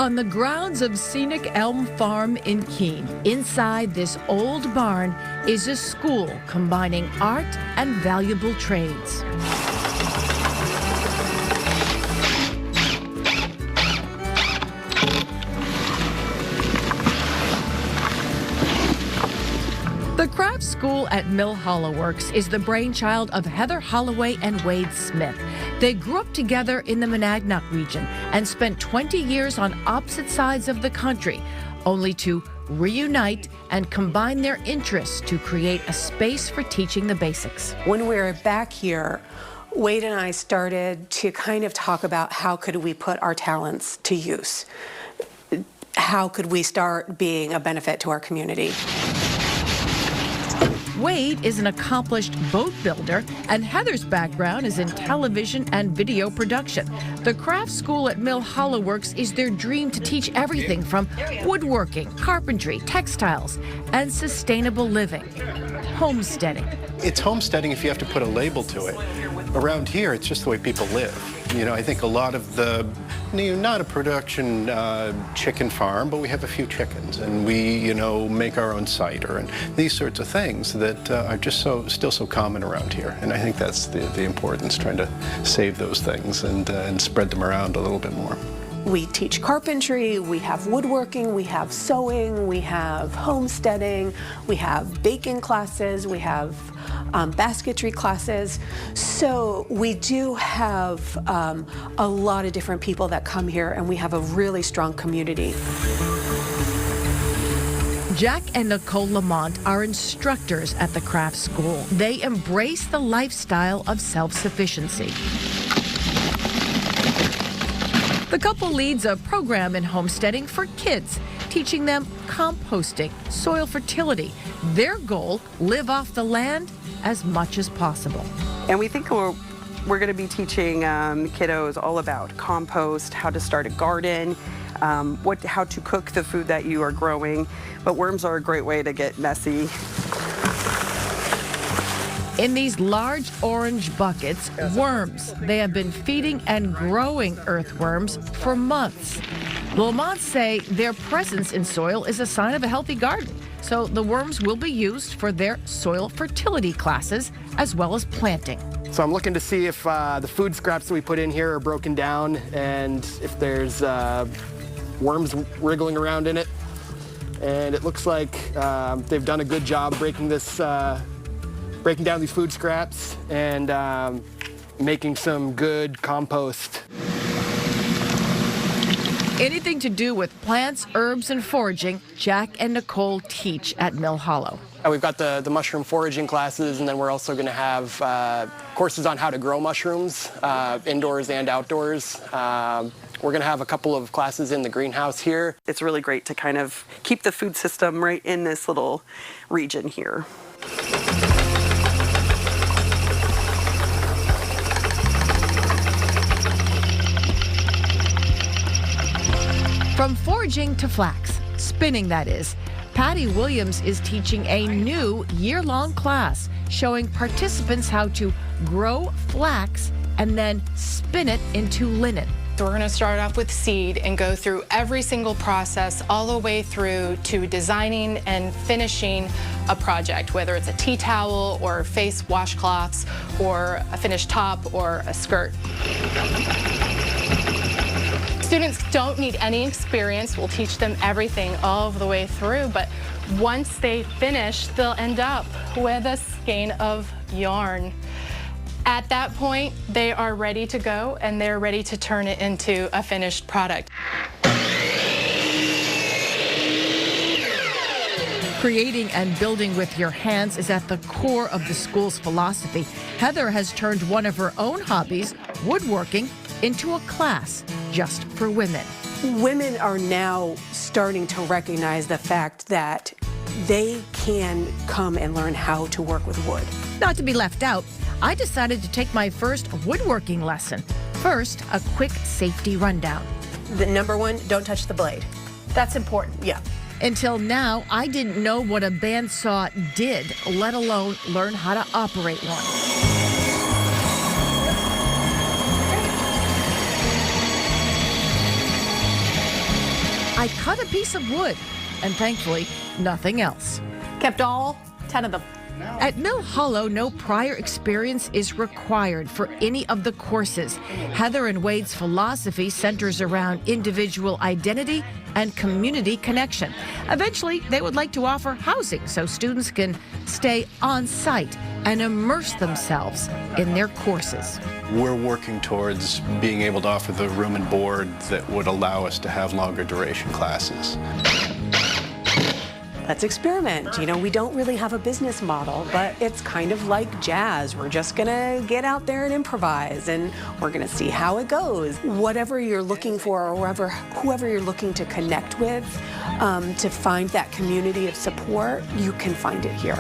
On the grounds of Scenic Elm Farm in Keene, inside this old barn is a school combining art and valuable trades. The craft school at Mill Hollow Works is the brainchild of Heather Holloway and Wade Smith. They grew up together in the Monadnock region and spent 20 years on opposite sides of the country, only to reunite and combine their interests to create a space for teaching the basics. When we were back here, Wade and I started to kind of talk about how could we put our talents to use? How could we start being a benefit to our community? Wade is an accomplished boat builder, and Heather's background is in television and video production. The craft school at Mill Hollow Works is their dream to teach everything from woodworking, carpentry, textiles, and sustainable living. Homesteading. It's homesteading if you have to put a label to it. Around here, it's just the way people live. You know, I think a lot of the, not a production chicken farm, but we have a few chickens, and we, make our own cider and these sorts of things that are just still so common around here. And I think that's the importance, trying to save those things and spread them around a little bit more. We teach carpentry, we have woodworking, we have sewing, we have homesteading, we have baking classes, we have basketry classes. So we do have a lot of different people that come here, and we have a really strong community. Jack and Nicole Lamont are instructors at the craft school. They embrace the lifestyle of self-sufficiency. The couple leads a program in homesteading for kids, teaching them composting, soil fertility. Their goal, live off the land as much as possible. And we think we're going to be teaching kiddos all about compost, how to start a garden, how to cook the food that you are growing. But worms are a great way to get messy. In these large orange buckets, worms. They have been feeding and growing earthworms for months. The Lamonts say their presence in soil is a sign of a healthy garden. So the worms will be used for their soil fertility classes as well as planting. So I'm looking to see if the food scraps that we put in here are broken down and if there's worms wriggling around in it. And it looks like they've done a good job breaking down these food scraps and making some good compost. Anything to do with plants, herbs, and foraging, Jack and Nicole teach at Mill Hollow. We've got the mushroom foraging classes, and then we're also going to have courses on how to grow mushrooms, indoors and outdoors. We're going to have a couple of classes in the greenhouse here. It's really great to kind of keep the food system right in this little region here. From foraging to flax, spinning that is, Patty Williams is teaching a new year-long class showing participants how to grow flax and then spin it into linen. So we're going to start off with seed and go through every single process all the way through to designing and finishing a project, whether it's a tea towel or face washcloths or a finished top or a skirt. Students don't need any experience. We'll teach them everything all the way through, but once they finish, they'll end up with a skein of yarn. At that point, they are ready to go, and they're ready to turn it into a finished product. Creating and building with your hands is at the core of the school's philosophy. Heather has turned one of her own hobbies, woodworking, into a class just for women. Women are now starting to recognize the fact that they can come and learn how to work with wood. Not to be left out, I decided to take my first woodworking lesson. First, a quick safety rundown. The number one, don't touch the blade. That's important, yeah. Until now, I didn't know what a bandsaw did, let alone learn how to operate one. I cut a piece of wood, and thankfully, nothing else. Kept all 10 of them. At Mill Hollow, no prior experience is required for any of the courses. Heather and Wade's philosophy centers around individual identity and community connection. Eventually, they would like to offer housing so students can stay on site and immerse themselves in their courses. We're working towards being able to offer the room and board that would allow us to have longer duration classes. Let's experiment. You know, we don't really have a business model, but it's kind of like jazz. We're just gonna get out there and improvise, and we're gonna see how it goes. Whatever you're looking for, or whoever you're looking to connect with, to find that community of support, you can find it here.